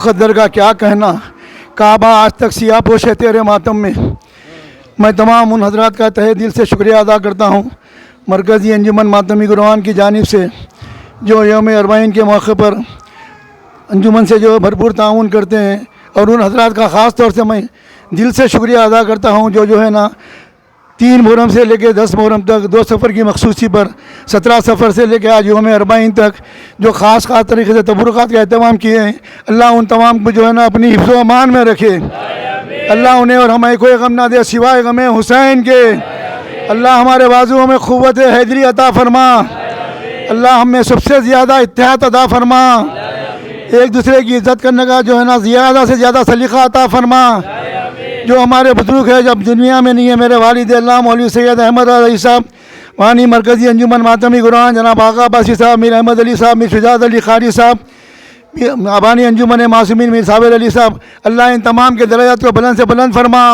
खद्दर का क्या कहना, काबा आज तक सियाह पोश है तेरे मातम में। मैं तमाम उन हजरात का तहे दिल से शुक्रिया अदा करता हूँ मरकज़ी अंजुमन मातमी गुरबान की जानिब से, जो यौम अरबाइन के मौके पर अंजुमन से जो भरपूर ताउन करते हैं। और उन हजरात का ख़ास तौर से मैं दिल से शुक्रिया अदा करता हूँ जो है ना 3 मुहर्रम से लेकर 10 मुहर्रम तक 2 सफ़र की मखसूसी पर 17 सफ़र से लेकर आज यौम अरबाइन तक जो ख़ास तरीके से तबरुकात का अहतमाम किए हैं, अल्लाह उन तमाम को जो है ना अपनी हिफ्ज़ व अमान में रखे। अल्लाह उन्हें और हमें कोई गम ना दे सिवाय गम हुसैन के। अल्लाह हमारे बाजुओं में क़ुव्वत हैदरी अता फरमा। अल्लाह हमें सबसे ज़्यादा इत्तेहाद अता फरमा। एक दूसरे की इज़्ज़त करने का जो है ना ज़्यादा से ज़्यादा सलीक़ा अता फरमा। जो हमारे बुज़ुर्ग है जब दुनिया में नहीं है, मेरे वालिद अल्लाह मौलवी सैयद अहमद अली साहब, वानी मरकज़ी अंजुमन मातमी कुरान जनाब आगा अब्बासी साहब, मीर अहमद अली साहब, मीर शुजात अली क़ारी साहब, अबानी अंजुमन मासूमीन मीर साबिर अली साहब, अल्लाह इन तमाम के दर्जात को बुलंद से बुलंद फरमा।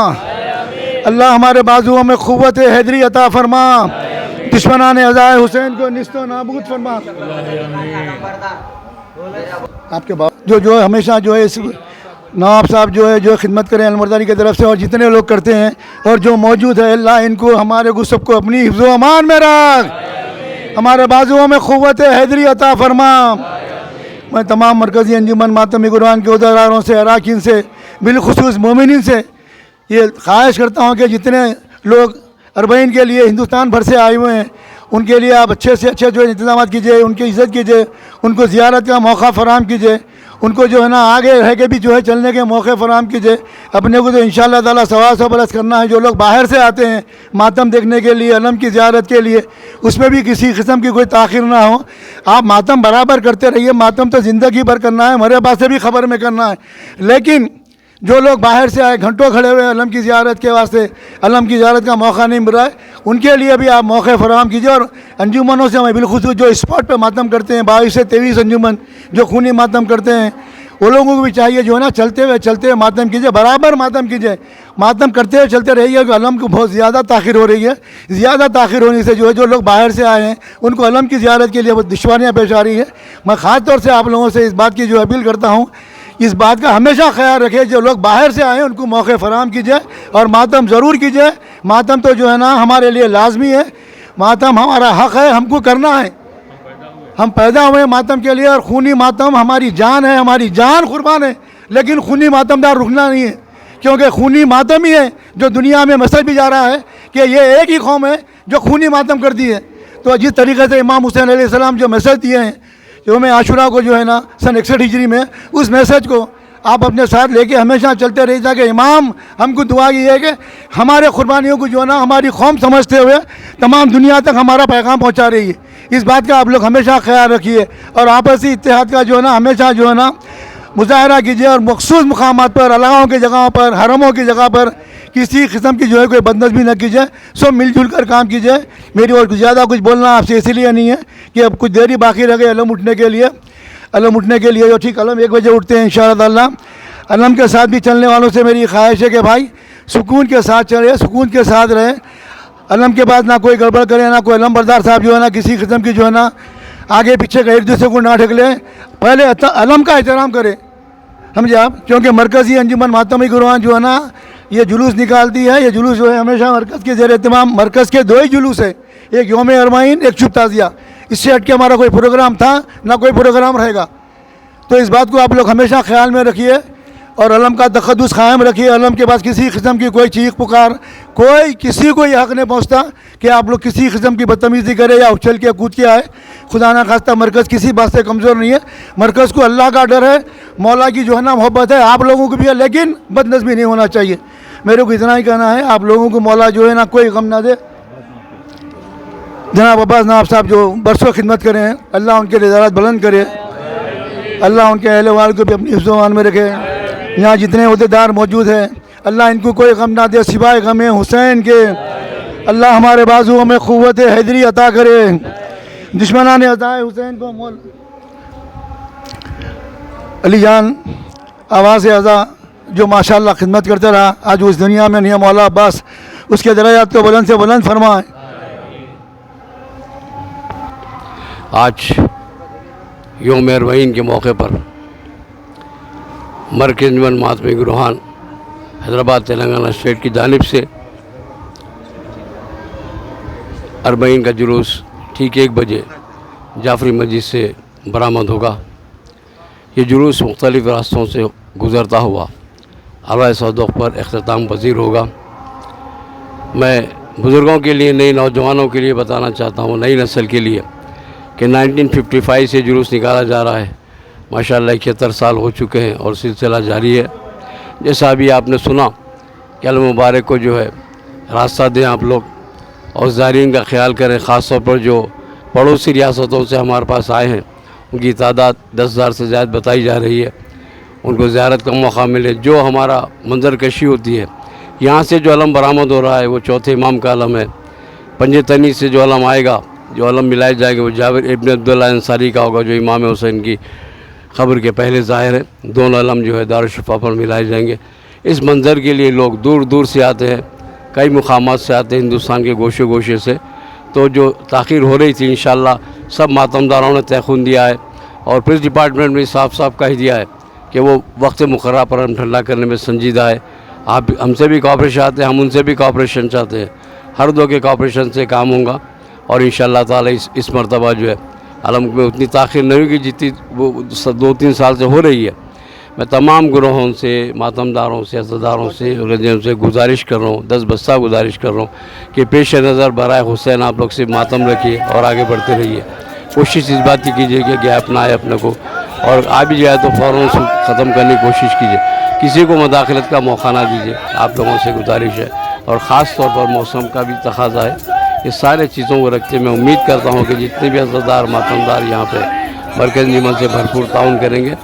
अल्लाह हमारे बाजुओं में क़ुव्वत हैदरी अता फरमा। दुश्मनान अज़ाए हुसैन को निस्तो नाबूद फरमा। आपके बाप जो हमेशा जो है इस नवाब साहब जो खिदमत करें अलमर्दानी की तरफ से, और जितने लोग करते हैं और जो मौजूद है, अल्लाह इनको हमारे को सबको अपनी हिफ्ज़ व अमान में रख। हमारे बाजुओं में क़ुव्वत हैदरी अता फरमा। मैं तमाम मरकज़ी अंजुमन मातमी कुरान के उहदेदारों से, अराकीन से, बिलखुसूस मोमिनीन से ये ख्वाहिश करता हूँ कि जितने लोग अरबईन के लिए हिंदुस्तान भर से आए हुए हैं, उनके लिए आप अच्छे से अच्छे जो इंतज़ाम कीजिए, उनकी इज़्ज़त कीजिए, उनको ज़ियारत का मौका फ़राहम कीजिए, उनको जो है ना आगे रह के भी जो है चलने के मौके फ़राहम कीजिए। अपने को तो इंशाअल्लाह ताला सवा बरस करना है। जो लोग बाहर से आते हैं मातम देखने के लिए, अलम की ज़ियारत के लिए, उसमें भी किसी किस्म की कोई ताख़िर ना हो। आप मातम बराबर करते रहिए। मातम तो ज़िंदगी भर करना है, मरे पास से भी ख़बर में करना है। लेकिन जो लोग बाहर से आए, घंटों खड़े हुए अलम की ज़ियारत के वास्ते, अलम की ज़ियारत का मौका नहीं मिल रहा है, उनके लिए भी आप मौके फ़राहम कीजिए। और अंजुमनों से हमें बिलखुसूस जो स्पॉट पे मातम करते हैं, 22 से 23 अंजुमन जो खूनी मातम करते हैं, वो लोगों को भी चाहिए जो है ना चलते हुए मातम कीजिए, बराबर मातम कीजिए। मातम करते हुए चलते रहिए कि अलम को बहुत ज़्यादा ताख़िर हो रही है। ज़्यादा ताख़िर होने से जो है जो लोग बाहर से आए हैं उनको अलम की ज़ियारत के लिए बहुत दुश्वारियाँ पेश आ रही है। मैं ख़ास तौर से आप लोगों से इस बात की जो अपील करता हूँ, इस बात का हमेशा ख्याल रखिए, जो लोग बाहर से आए हैं उनको मौके फ़राहम कीजिए और मातम ज़रूर कीजिए। मातम तो जो है ना हमारे लिए लाजमी है। मातम हमारा हक़ है, हमको करना है। हम पैदा हुए मातम के लिए, और खूनी मातम हमारी जान है, हमारी जान कुर्बान है। लेकिन खूनी मातमदार रुकना नहीं है, क्योंकि खूनी मातम ही है जो दुनिया में मैसेज भी जा रहा है कि ये एक ही कौम है जो खूनी मातम कर दी है। तो जिस तरीके से इमाम हुसैन अलैहिस्सलाम जो मैसेज दिए हैं यौम आशुरा को जो है ना सन 61 हिजरी में, उस मैसेज को आप अपने साथ लेके हमेशा चलते रहिए, ताकि इमाम हमको दुआ की है कि हमारे कुर्बानियों को जो है ना हमारी कौम समझते हुए तमाम दुनिया तक हमारा पैगाम पहुंचा रही है। इस बात का आप लोग हमेशा ख्याल रखिए और आपसी इत्तेहाद का जो है ना हमेशा जो है ना मुजाहरा कीजिए। और मखसूस मुकामात पर, अलाओं की जगहों पर, हरमों की जगह पर किसी किस्म की जो है कोई बदनज़मी न कीजिए। सब मिलजुल कर काम कीजिए। मेरी और ज़्यादा कुछ बोलना आपसे इसलिए नहीं है कि अब कुछ देरी बाकी रह गई अलम उठने के लिए। अलम उठने के लिए जो ठीक अलम 1 बजे उठते हैं इंशाअल्लाह ताला। अलम के साथ भी चलने वालों से मेरी ख्वाहिश है कि भाई सुकून के साथ चले, सुकून के साथ रहे। अलम के बाद ना कोई गड़बड़ करे, ना कोई अलम बरदार साहब जो है ना किसी किस्म की जो है ना आगे पीछे का एक दूसरे को ना ढकले। पहले अलम का एहतराम करें, समझे आप, क्योंकि मरकज़ी अंजुमन मातमी कुरान जो है ना ये जुलूस निकालती है। ये जुलूस जो है हमेशा मरकज़ के ज़ेर एहतमाम, मरकज़ के 2 ही जुलूस है, एक यौम अरबाइन, एक शुभ ताज़िया। इससे हट के हमारा कोई प्रोग्राम था ना कोई प्रोग्राम रहेगा। तो इस बात को आप लोग हमेशा ख्याल में रखिए और अलम का तक़द्दुस कायम रखिए। अलम के पास किसी किस्म की कोई चीख पुकार, कोई किसी को ये हक़ नहीं पहुँचता कि आप लोग किसी किस्म की बदतमीज़ी करें या उछल के कूद के आए। खुदा ना खास्ता मरकज़ किसी बात से कमज़ोर नहीं है। मरकज़ को अल्लाह का डर है, मौला की जो है ना मोहब्बत है, आप लोगों को भी है, लेकिन बदनज़मी नहीं होना चाहिए। मेरे को इतना ही कहना है, आप लोगों को मौला जो है ना कोई गम ना दे। जनाब अब्बास नवाब साहब जो बरसों खिदमत करे हैं, अल्लाह उनके रिज़ात बुलंद करे, अल्लाह उनके अहले वाल को भी अपनी हिफ्ज़ व अमान में रखे। यहाँ जितने अहदेदार मौजूद हैं, अल्लाह इनको कोई गम ना दे सिवाय गम हुसैन के। अल्लाह हमारे बाजुओं में क़ुव्वत हैदरी अता करे। दुश्मनान अज़ाए हुसैन को मोल अली जान आवाज़ अज़ा जो माशाअल्लाह खिदमत करता रहा, आज उस दुनिया में नहीं है। मौला अब्बास उसके दर्जात को बुलंद से बुलंद फरमाए। आज यौम अरबाइन के मौके पर مرکز نمن مہاتما گروہان حیدرآباد تلنگانہ اسٹیٹ کی جانب سے اربعین کا جلوس ٹھیک 1 بجے جعفری مسجد سے برآمد ہوگا۔ یہ جلوس مختلف راستوں سے گزرتا ہوا عربۂ صدوق پر اختتام پذیر ہوگا۔ میں بزرگوں کے لیے، نئے نوجوانوں کے لیے بتانا چاہتا ہوں، نئی نسل کے لیے، کہ 1955 سے جلوس نکالا جا رہا ہے۔ ماشاءاللہ 71 سال ہو چکے ہیں اور سلسلہ جاری ہے۔ جیسا ابھی آپ نے سنا کہ المبارک کو جو ہے راستہ دیں آپ لوگ اور زائرین کا خیال کریں، خاص طور پر جو پڑوسی ریاستوں سے ہمارے پاس آئے ہیں، ان کی تعداد 10,000 سے زائد بتائی جا رہی ہے۔ ان کو زیارت کا موقع ملے۔ جو ہمارا منظر کشی ہوتی ہے، یہاں سے جو علم برآمد ہو رہا ہے وہ چوتھے امام کا علم ہے۔ پنجے تنی سے جو علم آئے گا، جو علم ملائے جائے گا، وہ جابر ابن عبداللہ انصاری کا ہوگا، جو امام حسین کی قبر کے پہلے ظاہر ہے۔ دونوں علم جو ہے دارالشفا پر ملائے جائیں گے۔ اس منظر کے لیے لوگ دور دور سے آتے ہیں، کئی مقامات سے آتے ہیں، ہندوستان کے گوشے گوشے سے۔ تو جو تاخیر ہو رہی تھی، انشاءاللہ سب ماتمداروں نے تیقن دیا ہے اور پولیس ڈپارٹمنٹ نے صاف صاف کہہ دیا ہے کہ وہ وقت مقررہ پر ہم ٹھنڈا کرنے میں سنجیدہ ہے۔ آپ ہم سے بھی کوآپریشن چاہتے ہیں، ہم ان سے بھی کوآپریشن چاہتے ہیں۔ ہر دو کے کوآپریشن سے کام ہوگا اور انشاءاللہ تعالی اس مرتبہ جو ہے علم میں اتنی تاخیر نہیں ہوگی جتنی وہ 2-3 سال سے ہو رہی ہے۔ میں تمام گروہوں سے، ماتمداروں سے، عزاداروں سے، رجن سے گزارش کر رہا ہوں، 10 بستہ گزارش کر رہا ہوں کہ پیش نظر برائے حسین آپ لوگ سے ماتم رکھیے اور آگے بڑھتے رہیے۔ کوشش اس بات کی کیجیے کہ گیپ نہ آئے اپنے کو، اور آ بھی جائے تو فوراً ختم کرنے کی کوشش کیجیے۔ کسی کو مداخلت کا موقع نہ دیجیے، آپ لوگوں سے گزارش ہے۔ اور خاص طور پر موسم کا بھی تقاضا ہے۔ یہ سارے چیزوں کو رکھتے میں امید کرتا ہوں کہ جتنے بھی عزادار ماتمدار یہاں پہ مرکز نمن سے بھرپور تعاون کریں گے۔